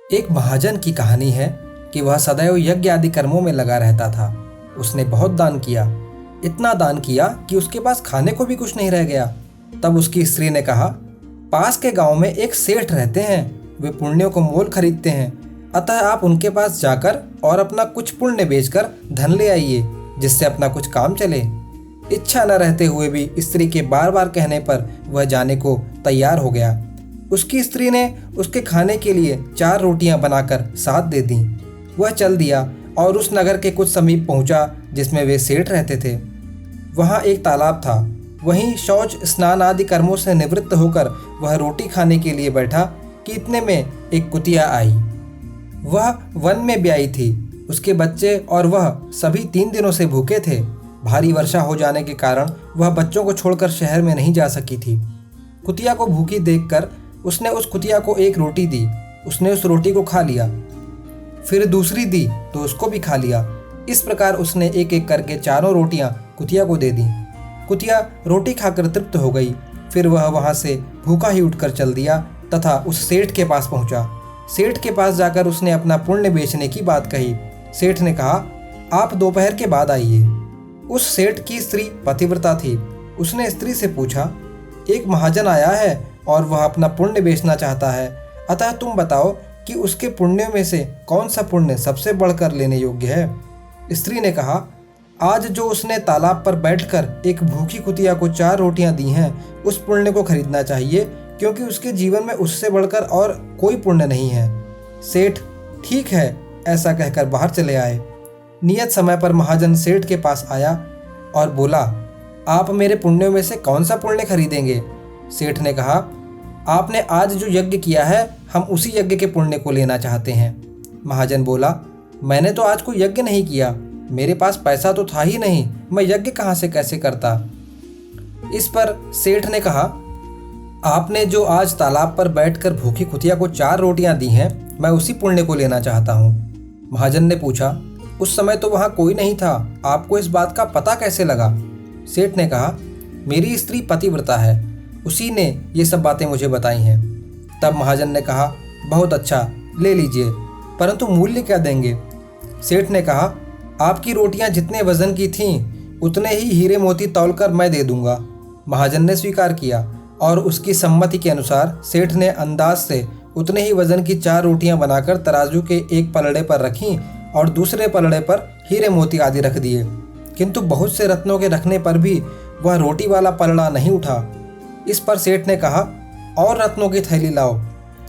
एक महाजन की कहानी है कि वह सदैव यज्ञ आदि कर्मों में लगा रहता था। उसने बहुत दान किया, इतना दान किया कि उसके पास खाने को भी कुछ नहीं रह गया। तब उसकी स्त्री ने कहा, पास के गांव में एक सेठ रहते हैं, वे पुण्यों को मोल खरीदते हैं, अतः आप उनके पास जाकर और अपना कुछ पुण्य बेचकर धन ले आइए, जिससे अपना कुछ काम चले। इच्छा न रहते हुए भी स्त्री के बार बार कहने पर वह जाने को तैयार हो गया। उसकी स्त्री ने उसके खाने के लिए 4 रोटियां बनाकर साथ दे दी। वह चल दिया और उस नगर के कुछ समीप पहुंचा जिसमें वे सेठ रहते थे। वहां एक तालाब था। वहीं शौच स्नान आदि कर्मों से निवृत्त होकर वह रोटी खाने के लिए बैठा कि इतने में एक कुतिया आई। वह वन में ब्याई थी। उसके बच्चे और वह सभी 3 दिनों से भूखे थे। भारी वर्षा हो जाने के कारण वह बच्चों को छोड़कर शहर में नहीं जा सकी थी। कुतिया को भूखी देखकर उसने उस कुतिया को एक रोटी दी। उसने उस रोटी को खा लिया, फिर दूसरी दी तो उसको भी खा लिया। इस प्रकार उसने एक एक करके 4 रोटियां कुतिया को दे दी। कुतिया रोटी खाकर तृप्त हो गई। फिर वह वहां से भूखा ही उठकर चल दिया तथा उस सेठ के पास पहुंचा। सेठ के पास जाकर उसने अपना पुण्य बेचने की बात कही। सेठ ने कहा, आप दोपहर के बाद आइए। उस सेठ की स्त्री पतिव्रता थी। उसने स्त्री से पूछा, एक महाजन आया है और वह अपना पुण्य बेचना चाहता है, अतः तुम बताओ कि उसके पुण्यों में से कौन सा पुण्य सबसे बढ़कर लेने योग्य है। स्त्री ने कहा, आज जो उसने तालाब पर बैठकर एक भूखी कुतिया को 4 रोटियां दी हैं, उस पुण्य को खरीदना चाहिए, क्योंकि उसके जीवन में उससे बढ़कर और कोई पुण्य नहीं है। सेठ ठीक है, ऐसा कहकर बाहर चले आए। नियत समय पर महाजन सेठ के पास आया और बोला, आप मेरे पुण्यों में से कौन सा पुण्य खरीदेंगे। सेठ ने कहा, आपने आज जो यज्ञ किया है, हम उसी यज्ञ के पुण्य को लेना चाहते हैं। महाजन बोला, मैंने तो आज कोई यज्ञ नहीं किया, मेरे पास पैसा तो था ही नहीं, मैं यज्ञ कहाँ से कैसे करता। इस पर सेठ ने कहा, आपने जो आज तालाब पर बैठकर भूखी कुतिया को 4 रोटियां दी हैं, मैं उसी पुण्य को लेना चाहता हूँ। महाजन ने पूछा, उस समय तो वहाँ कोई नहीं था, आपको इस बात का पता कैसे लगा। सेठ ने कहा, मेरी स्त्री पतिव्रता है, उसी ने ये सब बातें मुझे बताई हैं। तब महाजन ने कहा, बहुत अच्छा, ले लीजिए, परंतु मूल्य क्या देंगे। सेठ ने कहा, आपकी रोटियां जितने वजन की थीं, उतने ही हीरे मोती तौलकर मैं दे दूंगा। महाजन ने स्वीकार किया और उसकी सम्मति के अनुसार सेठ ने अंदाज से उतने ही वजन की 4 रोटियां बनाकर तराजू के एक पलड़े पर रखीं और दूसरे पलड़े पर हीरे मोती आदि रख दिए। किंतु बहुत से रत्नों के रखने पर भी वह रोटी वाला पलड़ा नहीं उठा। इस पर सेठ ने कहा, और रत्नों की थैली लाओ।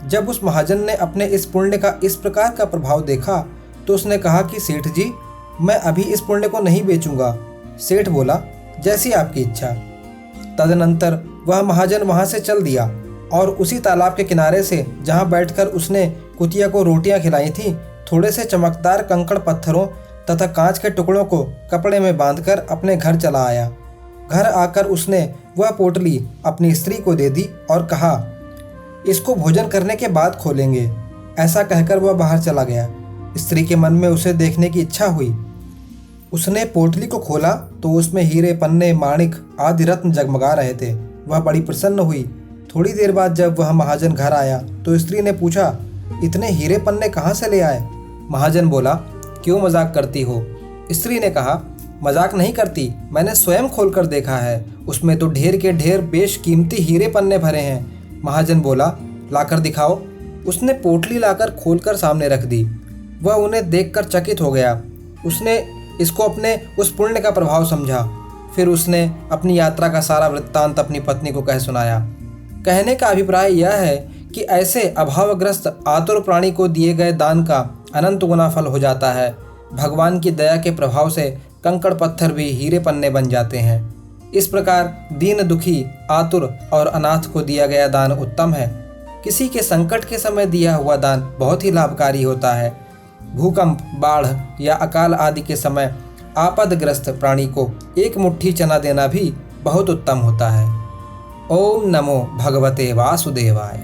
जब उस महाजन ने अपने इस पुण्य का इस प्रकार का प्रभाव देखा तो उसने कहा कि सेठ जी, मैं अभी इस पुण्य को नहीं बेचूंगा। सेठ बोला, जैसी आपकी इच्छा। तदनंतर वह महाजन वहां से चल दिया और उसी तालाब के किनारे से जहां बैठकर उसने कुतिया को रोटियां खिलाई थीं, थोड़े से चमकदार कंकड़ पत्थरों तथा कांच के टुकड़ों को कपड़े में बांधकर अपने घर चला आया। घर आकर उसने वह पोटली अपनी स्त्री को दे दी और कहा, इसको भोजन करने के बाद खोलेंगे। ऐसा कहकर वह बाहर चला गया। स्त्री के मन में उसे देखने की इच्छा हुई। उसने पोटली को खोला तो उसमें हीरे, पन्ने, माणिक आदि रत्न जगमगा रहे थे। वह बड़ी प्रसन्न हुई। थोड़ी देर बाद जब वह महाजन घर आया तो स्त्री ने पूछा, इतने हीरे पन्ने कहाँ से ले आए। महाजन बोला, क्यों मजाक करती हो। स्त्री ने कहा, मजाक नहीं करती, मैंने स्वयं खोलकर देखा है, उसमें तो ढेर के ढेर बेशकीमती हीरे पन्ने भरे हैं। महाजन बोला, लाकर दिखाओ। उसने पोटली लाकर खोलकर सामने रख दी। वह उन्हें देखकर चकित हो गया। उसने इसको अपने उस पुण्य का प्रभाव समझा। फिर उसने अपनी यात्रा का सारा वृत्तांत अपनी पत्नी को कह सुनाया। कहने का अभिप्राय यह है कि ऐसे अभावग्रस्त आतुर प्राणी को दिए गए दान का अनंत गुना फल हो जाता है। भगवान की दया के प्रभाव से कंकड़ पत्थर भी हीरे पन्ने बन जाते हैं। इस प्रकार दीन दुखी, आतुर और अनाथ को दिया गया दान उत्तम है। किसी के संकट के समय दिया हुआ दान बहुत ही लाभकारी होता है। भूकंप, बाढ़ या अकाल आदि के समय आपदग्रस्त प्राणी को एक मुट्ठी चना देना भी बहुत उत्तम होता है। ओम नमो भगवते वासुदेवाय।